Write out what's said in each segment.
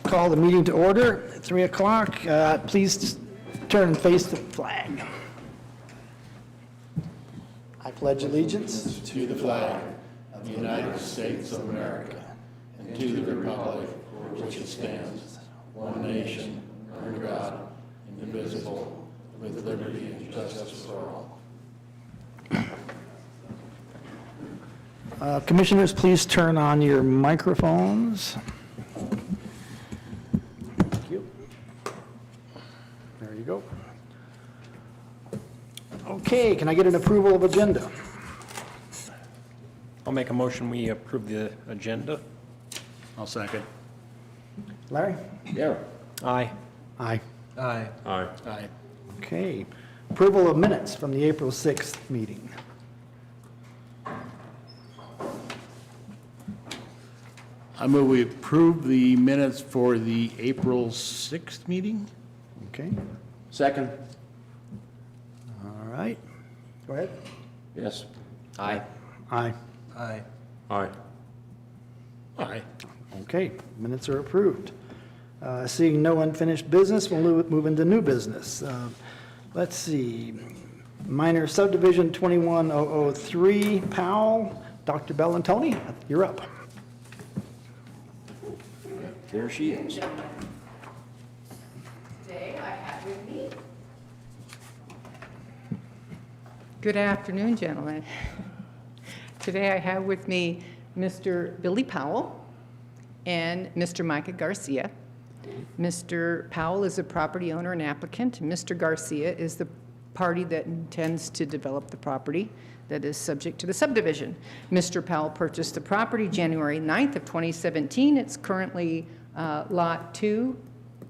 call the meeting to order at 3 o'clock. Please turn and face the flag. I pledge allegiance to the flag of the United States of America and to the republic for which it stands, one nation, under God, indivisible, with liberty and justice for all. Commissioners, please turn on your microphones. Thank you. There you go. Okay, can I get an approval of agenda? I'll make a motion, we approve the agenda. I'll second. Larry? Yeah. Aye. Aye. Aye. Aye. Aye. Okay. Approval of minutes from the April 6th meeting. I move we approve the minutes for the April 6th meeting. Okay. Second. All right. Go ahead. Yes. Aye. Aye. Aye. Aye. Aye. Okay, minutes are approved. Seeing no unfinished business, we'll move into new business. Let's see, minor subdivision 21003, Powell, Dr. Bellantoni, you're up. There she is. Today I have with me. Good afternoon, gentlemen. Today I have with me Mr. Billy Powell and Mr. Micah Garcia. Mr. Powell is a property owner and applicant. Mr. Garcia is the party that intends to develop the property that is subject to the subdivision. Mr. Powell purchased the property January 9th of 2017. It's currently Lot 2,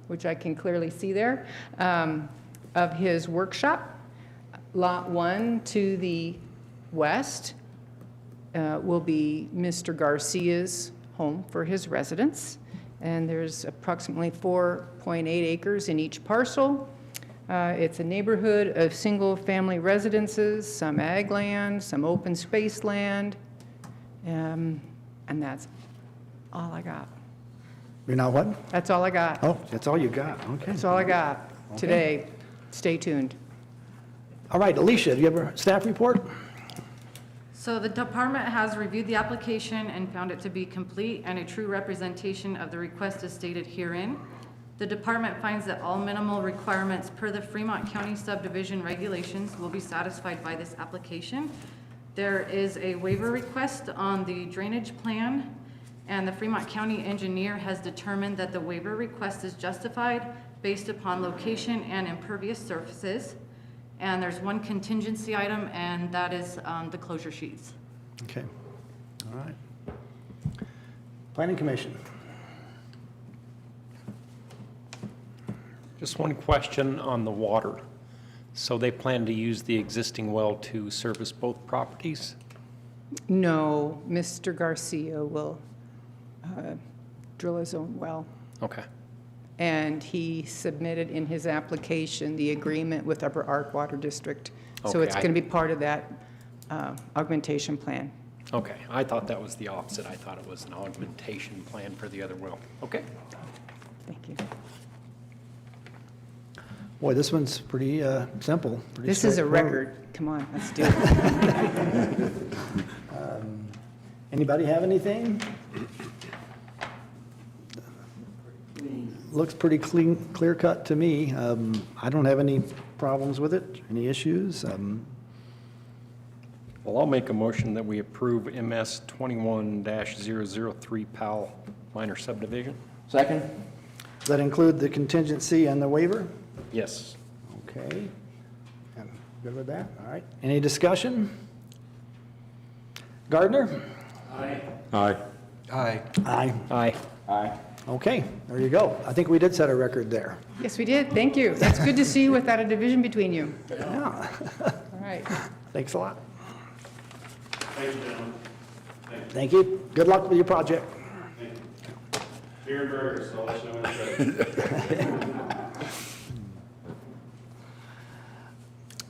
which I can clearly see there, of his workshop. Lot 1 to the west will be Mr. Garcia's home for his residence. And there's approximately 4.8 acres in each parcel. It's a neighborhood of single-family residences, some ag land, some open space land, and that's all I got. You're not what? That's all I got. Oh, that's all you got, okay. That's all I got today. Stay tuned. All right, Alicia, do you have a staff report? So the department has reviewed the application and found it to be complete and a true representation of the request as stated herein. The department finds that all minimal requirements per the Fremont County subdivision regulations will be satisfied by this application. There is a waiver request on the drainage plan, and the Fremont County engineer has determined that the waiver request is justified based upon location and impervious surfaces. And there's one contingency item, and that is the closure sheets. Okay, all right. Planning Commission. Just one question on the water. So they plan to use the existing well to service both properties? No, Mr. Garcia will drill his own well. Okay. And he submitted in his application the agreement with Upper Ark Water District. So Okay, it's going to be part of that augmentation plan. Okay, I thought that was the opposite. I thought it was an augmentation plan for the other well. Okay. Thank you. Boy, this one's pretty simple. Pretty This is a straightforward. record. Come on, let's do it. Anybody have anything? Looks pretty clear cut to me. I don't have any problems with it, any issues. Well, I'll make a motion that we approve MS 21-003 Powell minor subdivision. Second. Does that include the contingency and the waiver? Yes. Okay. I'm good with that? All right. Any discussion? Gardner? Aye. Aye. Aye. Aye. Aye. Okay, there you go. I think we did set a record there. Yes, we did. Thank you. That's good to see you without a division between you. Yeah. All right. Thanks a lot. Thank you, gentlemen. Thank you. Good luck with your project. Thank you. Beer and burgers, so I'll let you know when it's ready.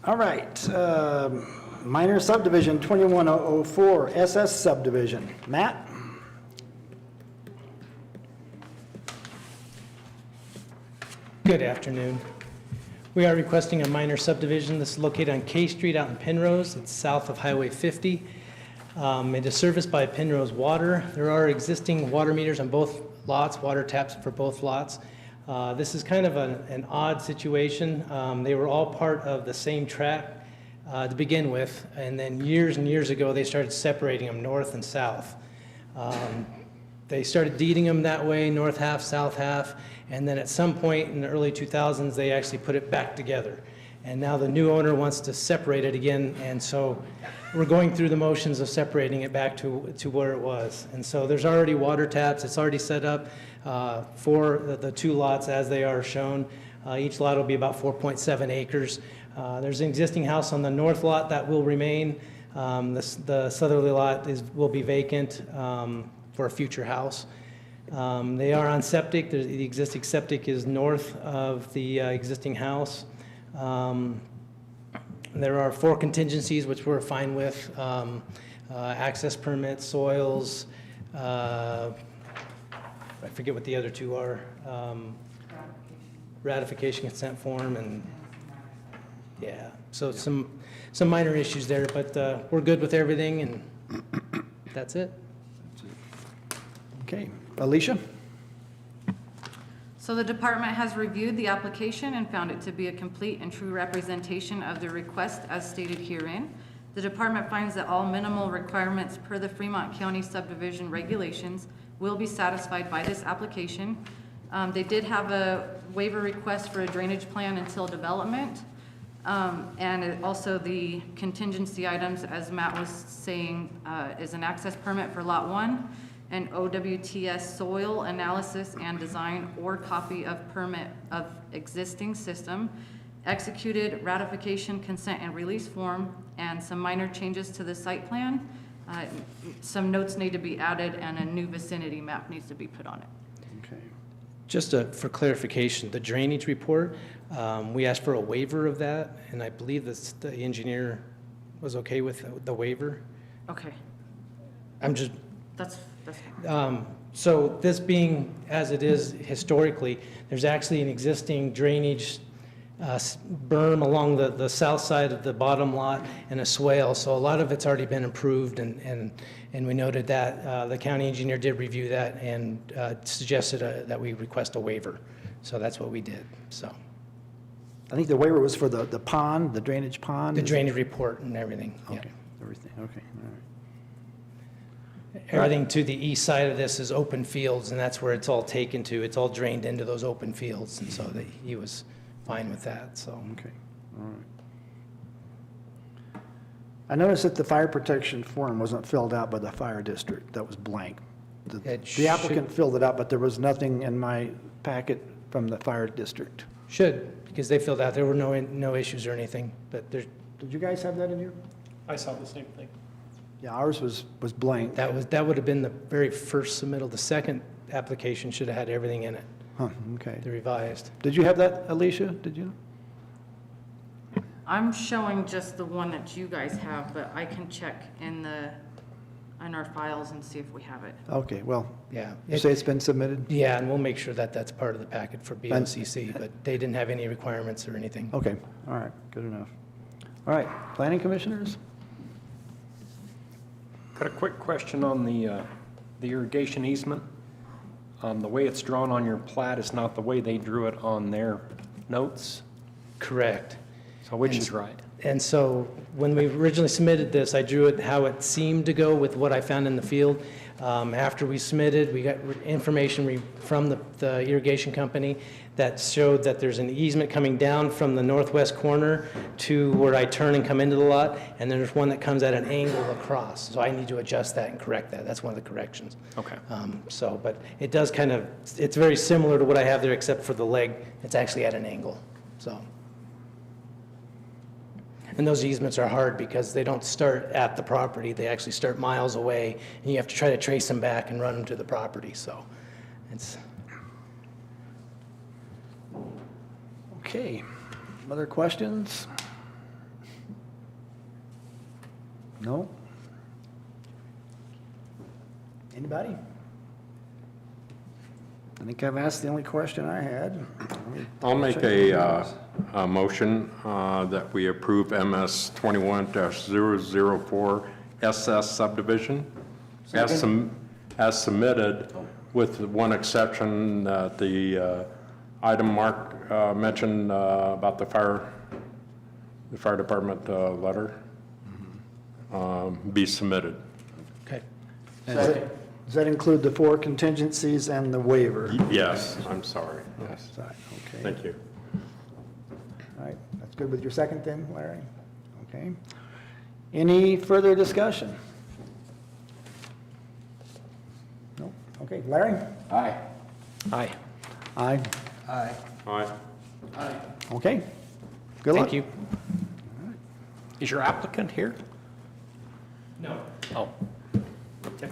All right. Minor subdivision 21004, SS subdivision. Matt? Good afternoon. We are requesting a minor subdivision. This is located on K Street out in Penrose. It's south of Highway 50. It is serviced by Penrose Water. There are existing water meters on both lots, water taps for both lots. This is kind of an odd situation. They were all part of the same tract to begin with, and then years and years ago, they started separating them north and south. They started deeding them that way, north half, south half, and then at some point in the early 2000s, they actually put it back together. And now the new owner wants to separate it again, and so we're going through the motions of separating it back to where it was. And so there's already water taps, it's already set up for the two lots as they are shown. Each lot will be about 4.7 acres. There's an existing house on the north lot that will remain. The southerly lot will be vacant for a future house. They are on septic. The existing septic is north of the existing house. There are 4 contingencies, which we're fine with. Access permits, soils, I forget what the other 2 are. Ratification consent form, and yeah, so some minor issues there, but we're good with everything, and that's it. Okay, Alicia? So the department has reviewed the application and found it to be a complete and true representation of the request as stated herein. The department finds that all minimal requirements per the Fremont County subdivision regulations will be satisfied by this application. They did have a waiver request for a drainage plan until development. Also the contingency items, as Matt was saying, is an access permit for Lot 1, an OWTS soil analysis and design or copy of permit of existing system, executed ratification, consent, and release form, and some minor changes to the site plan. Some notes need to be added, and a new vicinity map needs to be put on it. Okay. Just for clarification, the drainage report, we asked for a waiver of that, and I believe that the engineer was okay with the waiver. Okay, I'm just, that's fine. so this being as it is historically, there's actually an existing drainage berm along the south side of the bottom lot and a swale, so a lot of it's already been improved, and we noted that. The county engineer did review that and suggested that we request a waiver, so that's what we did, so. I think the waiver was for the pond, the drainage pond? The drainage report and everything, yeah. Okay, everything, okay, all right. Everything to the east side of this is open fields, and that's where it's all taken to. It's all drained into those open fields, and so he was fine with that, so. Okay, all right. I noticed that the fire protection form wasn't filled out by the fire district. That was blank. The applicant filled it out, but there was nothing in my packet from the fire district. Should, because they filled out, there were no issues or anything, but there's, Did you guys have that in your? I saw the same thing. Yeah, ours was blank. that would have been the very first submittal. The second application should have had everything in it, Huh, okay. the revised. Did you have that, Alicia? Did you? I'm showing just the one that you guys have, but I can check in our files and see if we have it. Okay, well, Yeah. you say it's been submitted? Yeah, and we'll make sure that that's part of the packet for BOCC, but they didn't have any requirements or anything. Okay, all right, good enough. All right, planning commissioners? Got a quick question on the irrigation easement. The way it's drawn on your plat is not the way they drew it on their notes. Correct. So which is right? And so when we originally submitted this, I drew it how it seemed to go with what I found in the field. After we submitted, we got information from the irrigation company that showed that there's an easement coming down from the northwest corner to where I turn and come into the lot, and then there's one that comes at an angle across. So I need to adjust that and correct that. That's one of the corrections. Okay. But it does kind of, it's very similar to what I have there, except for the leg. It's actually at an angle, so. And those easements are hard because they don't start at the property. They actually start miles away, and you have to try to trace them back and run them to the property, so it's. Okay, other questions? No? Anybody? I think I've asked the only question I had. I'll make a motion that we approve MS 21-004 SS subdivision as submitted, with one exception, that the item Mark mentioned about the fire department letter be submitted. Okay. Does that include the 4 contingencies and the waiver? Yes, I'm sorry, yes. Okay. Thank you. All right, that's good with your second then, Larry? Okay. Any further discussion? No? Okay, Larry? Aye. Aye. Aye. Okay. Good luck. Thank you. Is your applicant here? No. Oh. Okay.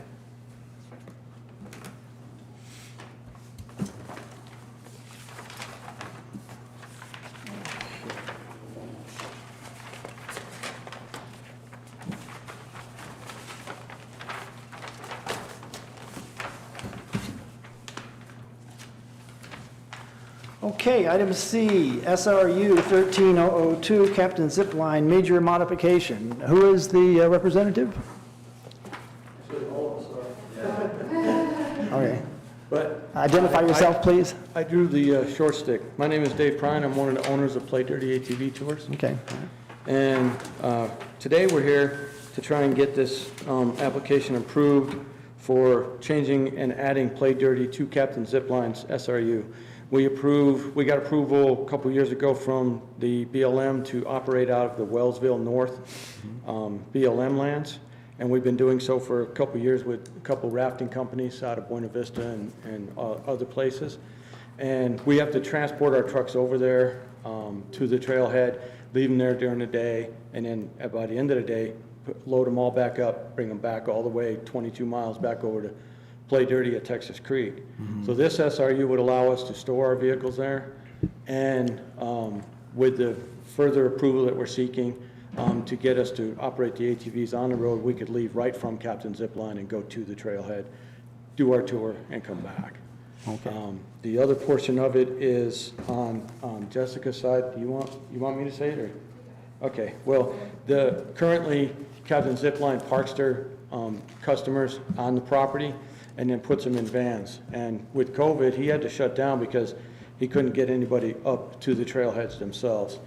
Okay, item C, SRU 13002, Captain Zipline, major modification. Who is the representative? Okay. But Identify yourself, please. I drew the short stick. My name is Dave Prine. I'm one of the owners of Play Dirty ATV Tours. Okay. And today we're here to try and get this application approved for changing and adding Play Dirty to Captain Zipline's SRU. We got approval a couple years ago from the BLM to operate out of the Wellsville North BLM lands. And we've been doing so for a couple years with a couple rafting companies out of Buena Vista and other places. And we have to transport our trucks over there to the trailhead, leave them there during the day, and then by the end of the day, load them all back up, bring them back all the way 22 miles back over to Play Dirty at Texas Creek. So this SRU would allow us to store our vehicles there, and with the further approval that we're seeking to get us to operate the ATVs on the road, we could leave right from Captain Zipline and go to the trailhead, do our tour, and come back. Okay. The other portion of it is on Jessica's side. Do you want me to say it, or? Okay, well, currently Captain Zipline parks their customers on the property and then puts them in vans. And with COVID, he had to shut down because he couldn't get anybody up to the trailheads themselves.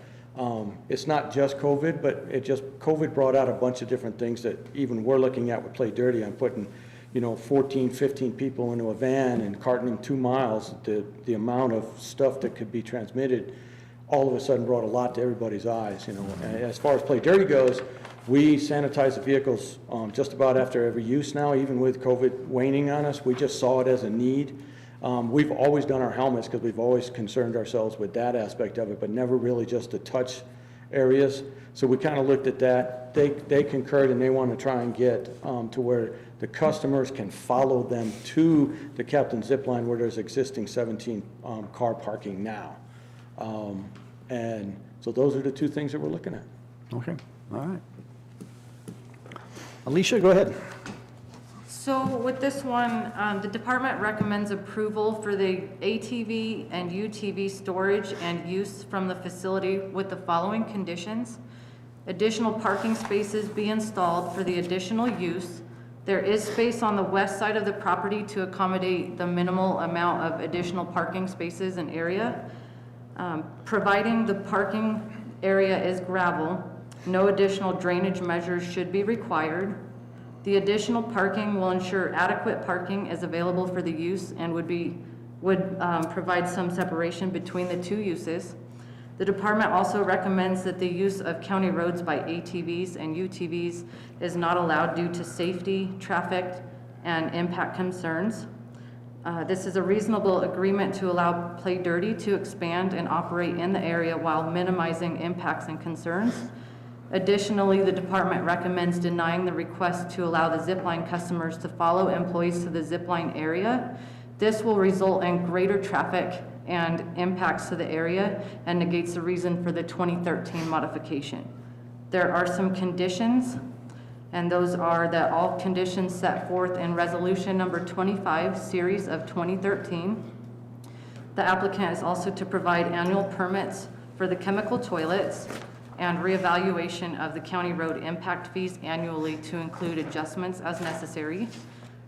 It's not just COVID, but COVID brought out a bunch of different things that even we're looking at with Play Dirty. I'm putting, 14, 15 people into a van and carting them 2 miles. The amount of stuff that could be transmitted all of a sudden brought a lot to everybody's eyes, And as far as Play Dirty goes, we sanitize the vehicles just about after every use now, even with COVID waning on us. We just saw it as a need. We've always done our helmets because we've always concerned ourselves with that aspect of it, but never really just the touch areas. So we kind of looked at that. They concurred, and they want to try and get to where the customers can follow them to the Captain Zipline where there's existing 17 car parking now. And so those are the 2 things that we're looking at. Okay, all right. Alicia, go ahead. So with this one, the department recommends approval for the ATV and UTV storage and use from the facility with the following conditions. Additional parking spaces be installed for the additional use. There is space on the west side of the property to accommodate the minimal amount of additional parking spaces and area. Providing the parking area is gravel, no additional drainage measures should be required. The additional parking will ensure adequate parking is available for the use and would provide some separation between the 2 uses. The department also recommends that the use of county roads by ATVs and UTVs is not allowed due to safety, traffic, and impact concerns. This is a reasonable agreement to allow Play Dirty to expand and operate in the area while minimizing impacts and concerns. Additionally, the department recommends denying the request to allow the Zipline customers to follow employees to the Zipline area. This will result in greater traffic and impacts to the area and negates the reason for the 2013 modification. There are some conditions, and those are that all conditions set forth in resolution number 25, series of 2013, The applicant is also to provide annual permits for the chemical toilets and reevaluation of the county road impact fees annually to include adjustments as necessary.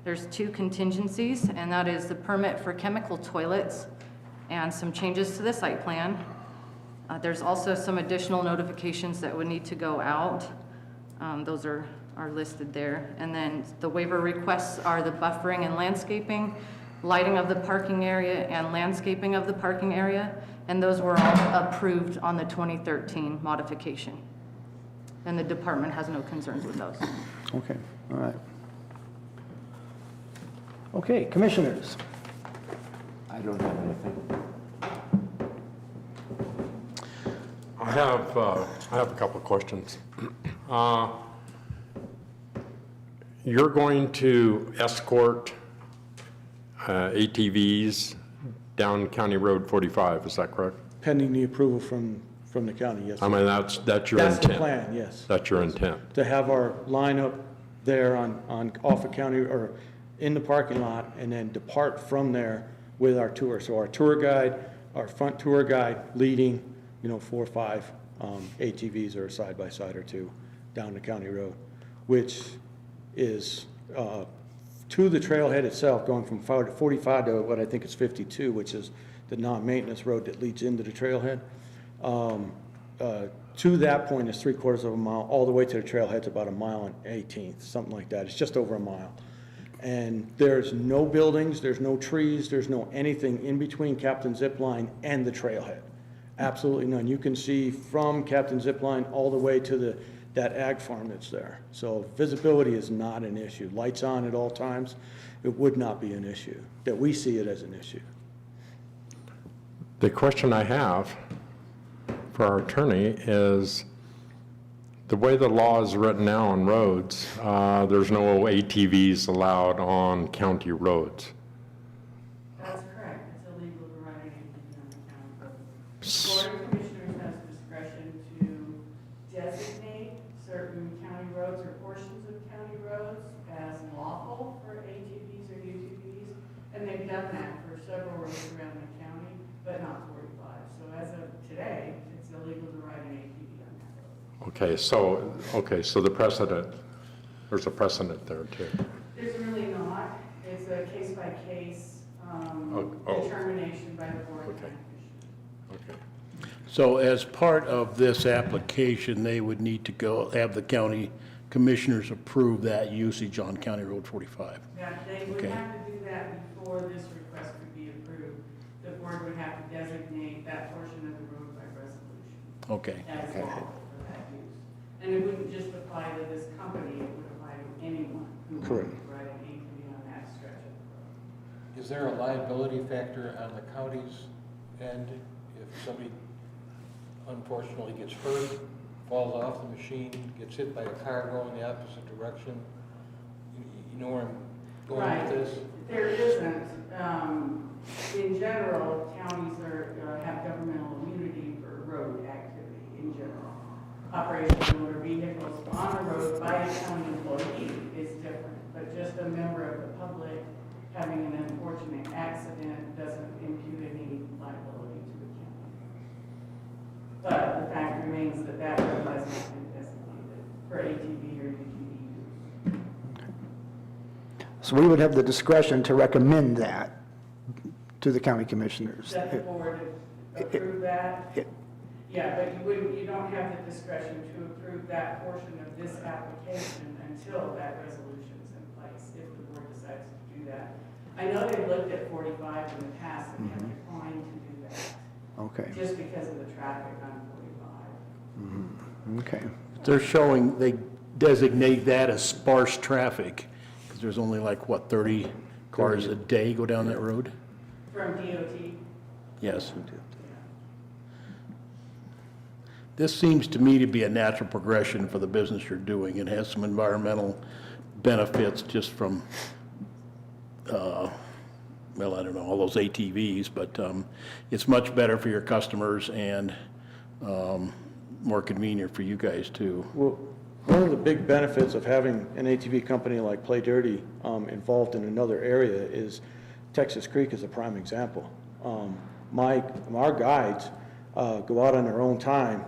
There's 2 contingencies, and that is the permit for chemical toilets and some changes to the site plan. There's also some additional notifications that would need to go out. Those are listed there. And then the waiver requests are the buffering and landscaping, lighting of the parking area, and landscaping of the parking area. And those were all approved on the 2013 modification. And the department has no concerns with those. Okay, all right. Okay, commissioners. I don't have anything. I have a couple of questions. You're going to escort ATVs down County Road 45, is that correct? Pending the approval from the county, yes. I mean, that's your intent? That's the plan, yes. That's your intent? To have our lineup there off of county, or in the parking lot, and then depart from there with our tour. So our tour guide, our front tour guide leading, 4 or 5 ATVs or a side-by-side or 2 down the county road, which is to the trailhead itself, going from 45 to what I think is 52, which is the non-maintenance road that leads into the trailhead. To that point is 3/4 of a mile. All the way to the trailhead's about 1 mile and 1/18, something like that. It's just over 1 mile. And there's no buildings, there's no trees, there's no anything in between Captain Zipline and the trailhead. Absolutely none. You can see from Captain Zipline all the way to that ag farm that's there. So visibility is not an issue. Lights on at all times, it would not be an issue, that we see it as an issue. The question I have for our attorney is, the way the law is written now on roads, there's no ATVs allowed on county roads. That's correct. It's illegal to ride an ATV on the county road. The Board of Commissioners has discretion to designate certain county roads or portions of county roads as lawful for ATVs or UTVs, and they've done that for several roads around the county, but not 45. So as of today, it's illegal to ride an ATV on that road. Okay, so the precedent, there's a precedent there too. There's really not. It's a case-by-case determination by the Board of Okay. Commissioners. Okay. So as part of this application, they would need to go have the county commissioners approve that usage on County Road 45. That they would Okay. have to do that before this request could be approved. The board would have to designate that portion of the road by resolution Okay. as lawful for that use. And it wouldn't just apply to this company, it would apply to anyone who Correct. wanted to ride an ATV on that stretch of the road. Is there a liability factor on the county's end if somebody unfortunately gets hurt, falls off the machine, gets hit by a car going the opposite direction? You know where I'm going with this? There isn't. In general, counties have governmental immunity for road activity in general. Operation of motor vehicles on a road by a county employee is different, but just a member of the public having an unfortunate accident doesn't impute any liability to the county. But the fact remains that that road has not been designated for ATV or UTV use. So we would have the discretion to recommend that to the county commissioners. That the board approve that? it- Yeah, but you don't have the discretion to approve that portion of this application until that resolution is in place, if the board decides to do that. I know they've looked at 45 in the past and have declined to do that, Okay, just because of the traffic on 45. okay. They're showing, they designate that as sparse traffic, because there's only 30 cars a day go down that road? From DOT? Yes. This seems to me to be a natural progression for the business you're doing. It has some environmental benefits just from, I don't know, all those ATVs, but it's much better for your customers and more convenient for you guys too. Well, one of the big benefits of having an ATV company like Play Dirty involved in another area is Texas Creek is a prime example. our guides go out on their own time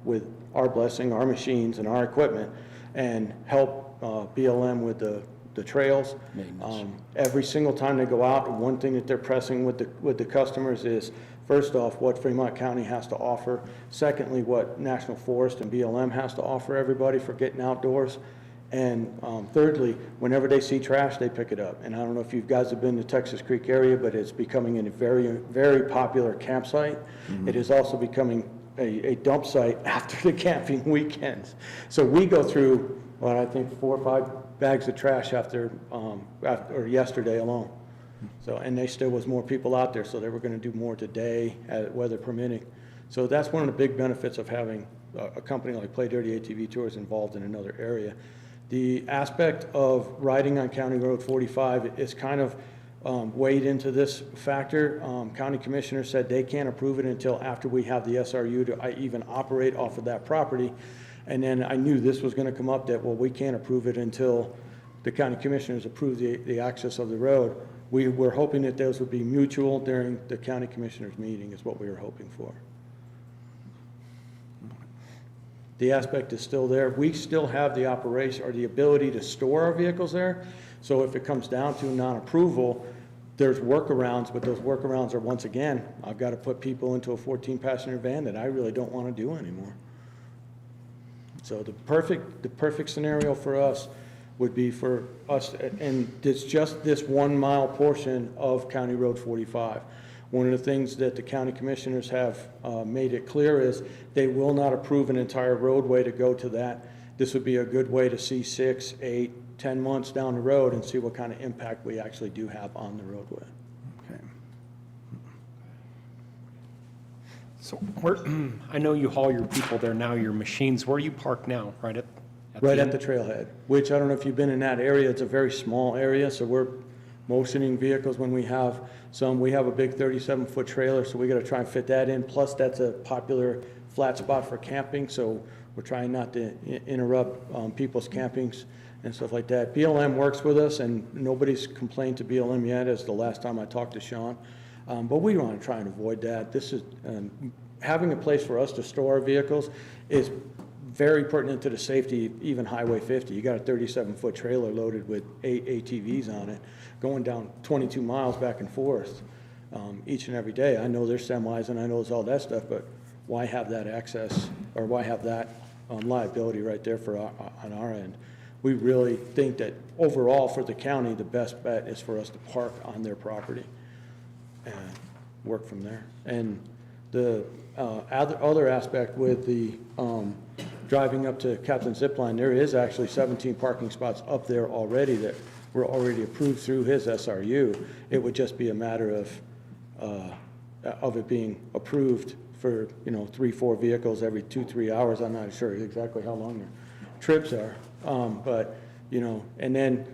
with our blessing, our machines, and our equipment, and help BLM with the trails. Every single time they go out, one thing that they're pressing with the customers is, first off, what Fremont County has to offer. Secondly, what National Forest and BLM has to offer everybody for getting outdoors. And thirdly, whenever they see trash, they pick it up. And I don't know if you guys have been to Texas Creek area, but it's becoming a very, very popular campsite. It is also becoming a dump site after the camping weekends. So we go through, what I think, 4 or 5 bags of trash after yesterday alone. So, and they still was more people out there, so they were going to do more today, weather permitting. So that's one of the big benefits of having a company like Play Dirty ATV Tours involved in another area. The aspect of riding on County Road 45 is kind of weighed into this factor. County commissioner said they can't approve it until after we have the SRU to even operate off of that property. And then I knew this was going to come up, that, well, we can't approve it until the county commissioners approve the access of the road. We were hoping that those would be mutual during the county commissioners meeting, is what we were hoping for. The aspect is still there. We still have the operation or the ability to store our vehicles there. So if it comes down to non-approval, there's workarounds, but those workarounds are, once again, I've got to put people into a 14-passenger van that I really don't want to do anymore. So the perfect scenario for us would be for us, and it's just this 1 mile portion of County Road 45. One of the things that the county commissioners have made it clear is they will not approve an entire roadway to go to that. This would be a good way to see 6, 8, 10 months down the road and see what kind of impact we actually do have on the roadway. Okay. So where, I know you haul your people there now, your machines. Where you park now? Right at Right the at the trailhead, which I don't know if you've been in that area. It's a very small area, so we're motioning vehicles when we have some. We have a big 37-foot trailer, so we got to try and fit that in. Plus, that's a popular flat spot for camping, so we're trying not to interrupt people's campings and stuff like that. BLM works with us, and nobody's complained to BLM yet, as the last time I talked to Sean. But we want to try and avoid that. This is having a place for us to store our vehicles is very pertinent to the safety, even Highway 50. You got a 37-foot trailer loaded with 8 ATVs on it, going down 22 miles back and forth each and every day. I know there's semis and I know there's all that stuff, but why have that access, or why have that liability right there for on our end? We really think that overall for the county, the best bet is for us to park on their property and work from there. And the other aspect with the driving up to Captain Zipline, there is actually 17 parking spots up there already that were already approved through his SRU. It would just be a matter of it being approved for, 3-4 vehicles every 2-3 hours. I'm not sure exactly how long their trips are, but and then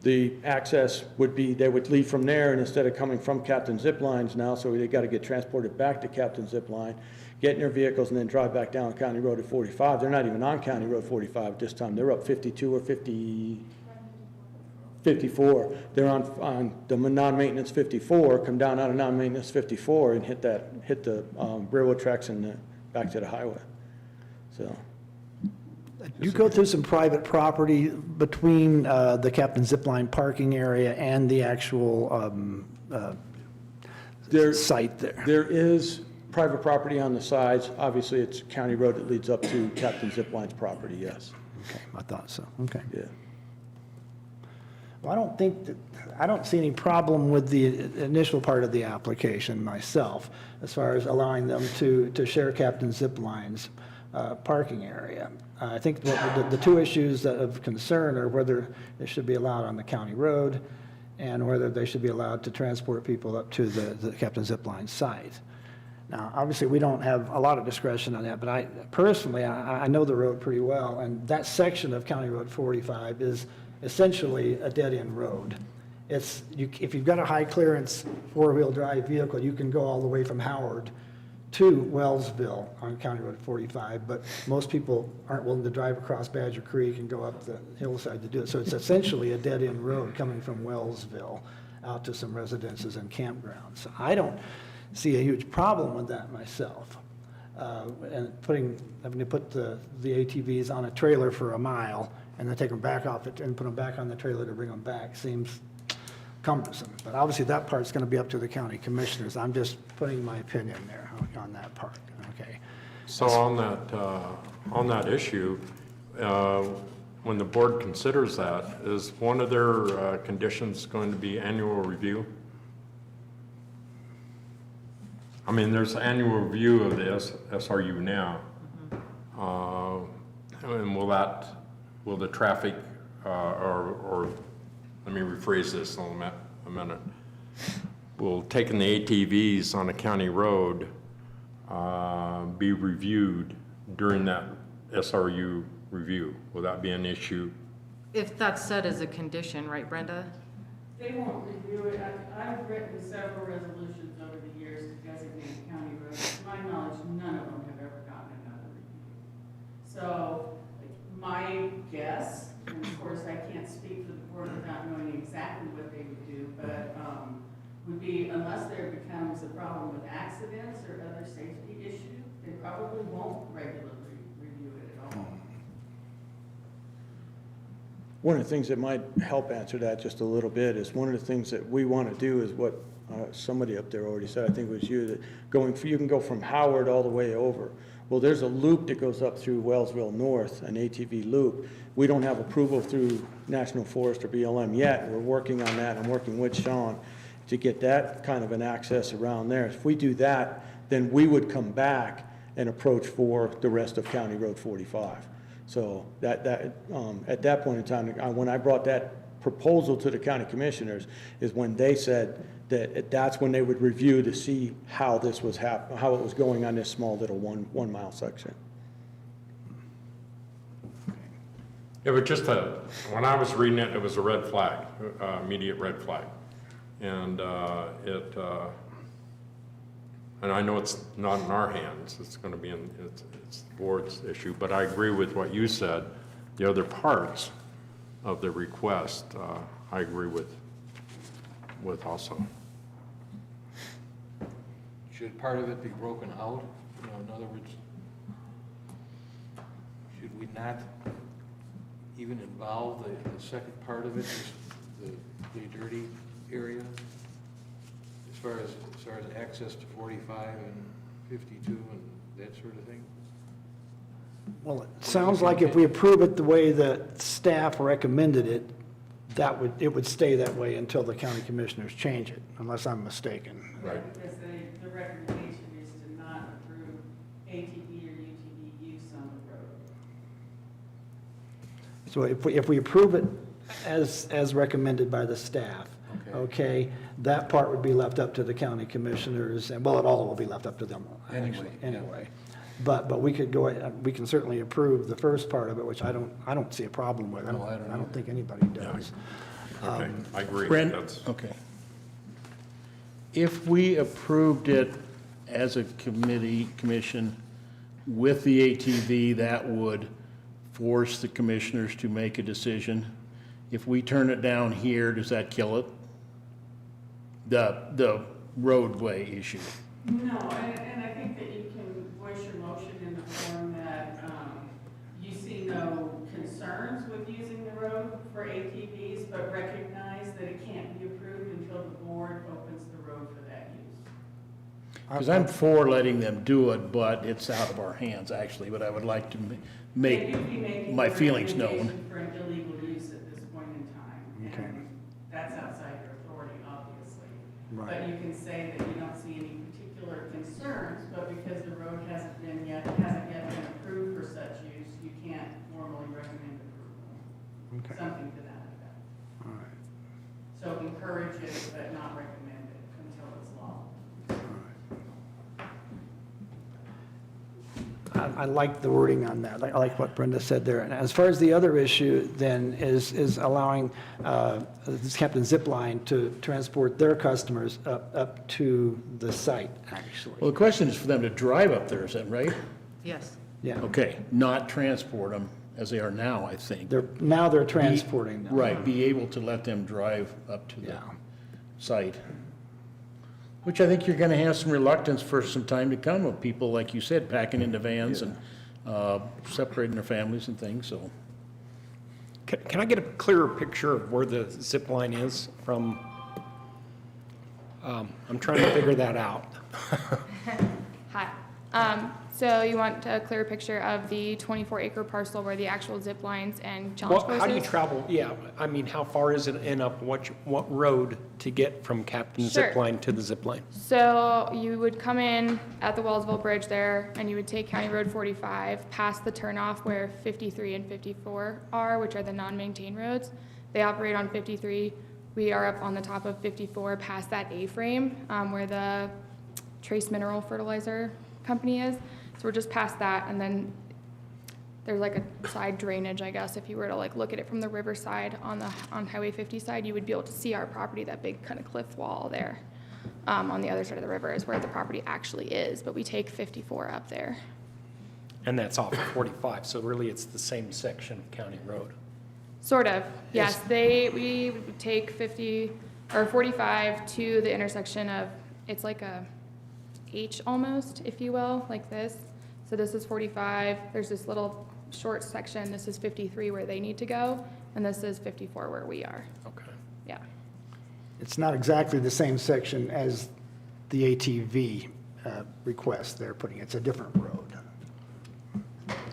the access would be, they would leave from there, and instead of coming from Captain Ziplines now, so they got to get transported back to Captain Zipline, get in their vehicles, and then drive back down County Road at 45. They're not even on County Road 45 at this time. They're up 52 or 54. They're on the non-maintenance 54, come down out of non-maintenance 54 and hit the railroad tracks and back to the highway. So. You go through some private property between the Captain Zipline parking area and the actual site there. There is private property on the sides. Obviously, it's county road that leads up to Captain Zipline's property, yes. Okay, I thought so. Okay. Yeah. Well, I don't see any problem with the initial part of the application myself, as far as allowing them to share Captain Zipline's parking area. I think the two issues of concern are whether they should be allowed on the county road and whether they should be allowed to transport people up to the Captain Zipline site. Now, obviously, we don't have a lot of discretion on that, but I personally know the road pretty well, and that section of County Road 45 is essentially a dead-end road. If you've got a high-clearance four-wheel drive vehicle, you can go all the way from Howard to Wellsville on County Road 45, but most people aren't willing to drive across Badger Creek and go up the hillside to do it. So it's essentially a dead-end road coming from Wellsville out to some residences and campgrounds. So I don't see a huge problem with that myself. And having to put the ATVs on a trailer for a mile and then take them back off it and put them back on the trailer to bring them back seems cumbersome. But obviously that part's going to be up to the county commissioners. I'm just putting my opinion there on that part, okay? So on that issue, when the board considers that, is one of their conditions going to be annual review? I mean, there's annual review of the SRU now. And will the traffic, or let me rephrase this a minute. Will taking the ATVs on a county road be reviewed during that SRU review? Will that be an issue? If that's set as a condition, right, Brenda? They won't review it. I've written several resolutions over the years to designate county roads. To my knowledge, none of them have ever gotten another review. So my guess, and of course I can't speak for the board without knowing exactly what they would do, but would be unless there becomes a problem with accidents or other safety issues, they probably won't regularly review it at all. One of the things that might help answer that just a little bit is one of the things that we want to do is what somebody up there already said, I think it was you, that you can go from Howard all the way over. Well, there's a loop that goes up through Wellsville North, an ATV loop. We don't have approval through National Forest or BLM yet. We're working on that. I'm working with Sean to get that kind of an access around there. If we do that, then we would come back and approach for the rest of County Road 45. So at that point in time, when I brought that proposal to the county commissioners, is when they said that that's when they would review to see how this was how it was going on this small little one mile section. It was just when I was reading it, it was a red flag, immediate red flag. And and I know it's not in our hands, it's going to be it's the board's issue, but I agree with what you said. The other parts of the request, I agree with also. Should part of it be broken out? You know, in other words, should we not even involve the second part of it, just the dirty area? As far as access to 45 and 52 and that sort of thing? Well, it sounds like if we approve it the way that staff recommended it, it would stay that way until the county commissioners change it, unless I'm mistaken. Right. Because the recommendation is to not approve ATV or UTV use on the road. So if we approve it as recommended by the staff, okay, that part would be left up to the county commissioners, and well, it all will be left up to them anyway. But we can certainly approve the first part of it, which I don't see a problem with. I don't think anybody does. Okay, I agree. Okay. If we approved it as a commission with the ATV, that would force the commissioners to make a decision. If we turn it down here, does that kill it? The roadway issue? No, and I think that you can voice your motion in the form that you see no concerns with using the road for ATVs, but recognize that it can't be approved until the board opens the road for that use. Because I'm for letting them do it, but it's out of our hands, actually, but I would like to make my feelings known. For an illegal use at this point in time. Okay. And that's outside your authority, obviously. Right. But you can say that you don't see any particular concerns, but because the road hasn't yet been approved for such use, you can't formally recommend approval. Okay. Something to that effect. All right. So encourage it, but not recommend it until it's law. I like the wording on that. I like what Brenda said there. And as far as the other issue then is allowing Captain Zipline to transport their customers up to the site, actually. Well, the question is for them to drive up there, is that right? Yes. Yeah, Okay, not transport them as they are now, I think. now they're transporting them. Right, be able to let them drive up to the Yeah. site. Which I think you're gonna have some reluctance for some time to come of people, like you said, packing into vans and separating their families and things, so. Can I get a clearer picture of where the zip line is from? I'm trying to figure that out. Hi. So you want a clear picture of the 24-acre parcel where the actual zip lines and challenge courses? How do you travel? Yeah, I mean, how far is it and up what road to get from Captain Zip Sure. Line to the zip line? So you would come in at the Wellsville Bridge there, and you would take County Road 45, past the turnoff where 53 and 54 are, which are the non-maintained roads. They operate on 53. We are up on the top of 54, past that A-frame, where the Trace Mineral Fertilizer Company is. So we're just past that, and then there's like a side drainage, I guess. If you were to like look at it from the riverside on Highway 50 side, you would be able to see our property, that big kind of cliff wall there. On the other side of the river is where the property actually is, but we take 54 up there. And that's off of 45, so really it's the same section of County Road. Sort of, yes. We would take 50 or 45 to the intersection of, it's like a H almost, if you will, like this. So this is 45, there's this little short section, this is 53 where they need to go, and this is 54 where we are. Okay. Yeah. It's not exactly the same section as the ATV request they're putting. It's a different road.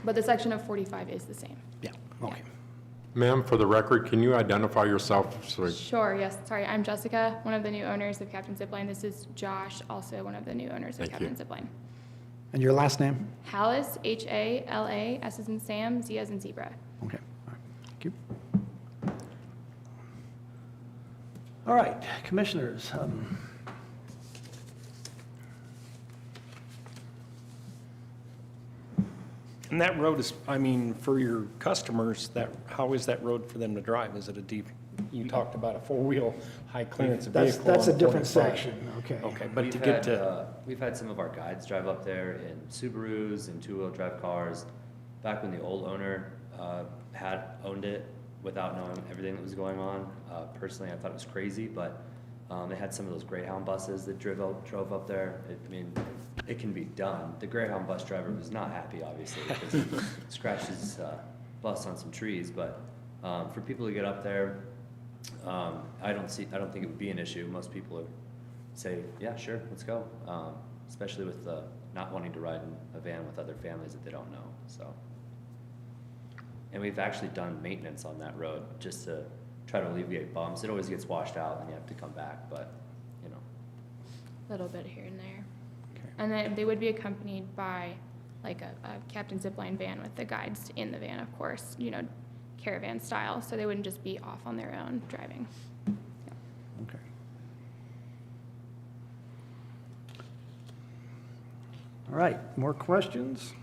But the section of 45 is the same. Yeah, okay. Ma'am, for the record, can you identify yourself? Sure, yes. Sorry, I'm Jessica, one of the new owners of Captain Zipline. This is Josh, also one of the new owners of Thank Captain you. Zipline. And your last name? Hallis, H-A-L-A, S as in Sam, Z as in zebra. Okay, all right, thank you. All right, commissioners. And that road is, I mean, for your customers, how is that road for them to drive? Is it a deep, you talked about a four-wheel high clearance vehicle. That's a on different 45. section, okay. Okay, but to get to, We've had some of our guides drive up there in Subarus and two-wheel drive cars. Back when the old owner had owned it without knowing everything that was going on. Personally, I thought it was crazy, but they had some of those Greyhound buses that drove up there. It can be done. The Greyhound bus driver was not happy, obviously, because he scratched his bus on some trees. But for people to get up there, I don't think it would be an issue. Most people would say, yeah, sure, let's go. Especially with not wanting to ride in a van with other families that they don't know. So, and we've actually done maintenance on that road just to try to alleviate bumps. It always gets washed out, and you have to come back. But A little bit here and there. And then they would be accompanied by like a Captain Zipline van with the guides in the van, of course, caravan style. So they wouldn't just be off on their own driving. Okay. All right, more questions?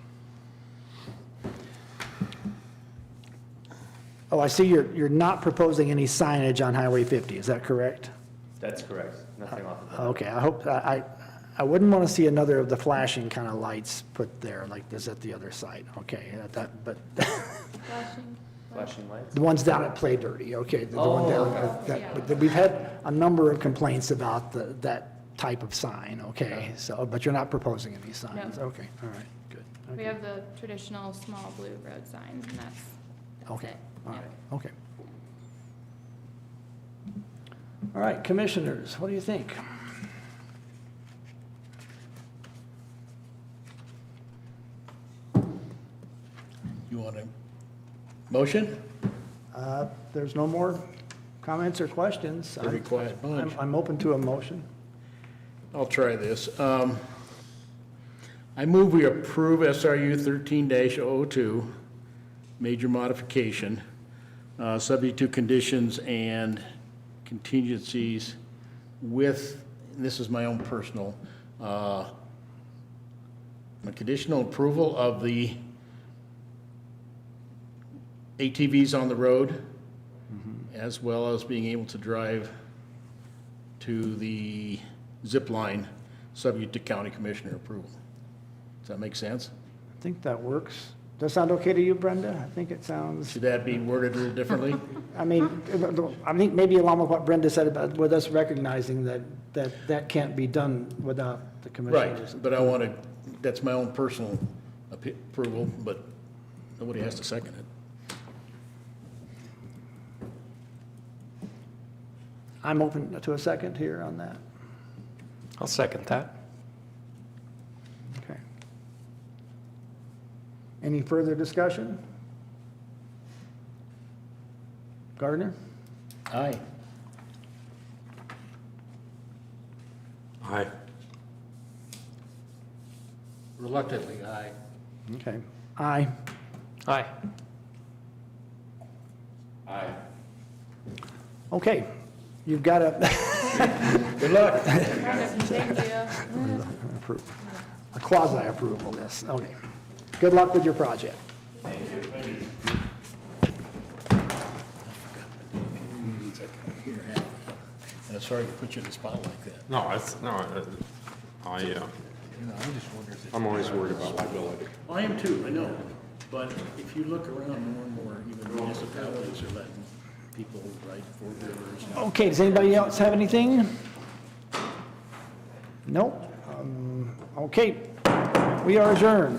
Oh, I see you're not proposing any signage on Highway 50, is that correct? that's correct. Nothing off of that. Okay, I wouldn't want to see another of the flashing kind of lights put there like this at the other side, okay? But Flashing lights? the ones down at Play Dirty, okay? The one down but we've had a number of complaints about that type of sign, okay? So, but you're not proposing any signs? No. Okay, all right, good. We have the traditional small blue road signs, and that's Okay, it. all Yeah. right, okay. All right, commissioners, what do you think? You want a motion? There's no more comments or questions. Very quiet bunch. I'm open to a motion. I'll try this. I move we approve SRU 13-002, major modification, subject to conditions and contingencies with, and this is my own personal, a conditional approval of the ATVs on the road, as well as being able to drive to the zip line, subject to county commissioner approval. Does that make sense? I think that works. Does that sound okay to you, Brenda? I think it sounds, Should that be worded a little differently? I mean, I think maybe along with what Brenda said about with us recognizing that that can't be done without the commissioners. Right, but I want to, that's my own personal approval, but nobody has to second it. I'm open to a second here on that. I'll second that. Okay. Any further discussion? Gardner? Aye. Aye. Reluctantly, aye. Okay. Aye. Aye. Aye. Okay. You've got a Good luck. Thank you. a quasi-approval, yes. Okay. Good luck with your project. I'm sorry to put you in the spot like that. No, I'm always worried about liability. I am too, I know, but if you look around more and more, even municipalities are letting people ride four-wheelers. Okay, does anybody else have anything? Nope. Okay, we are adjourned.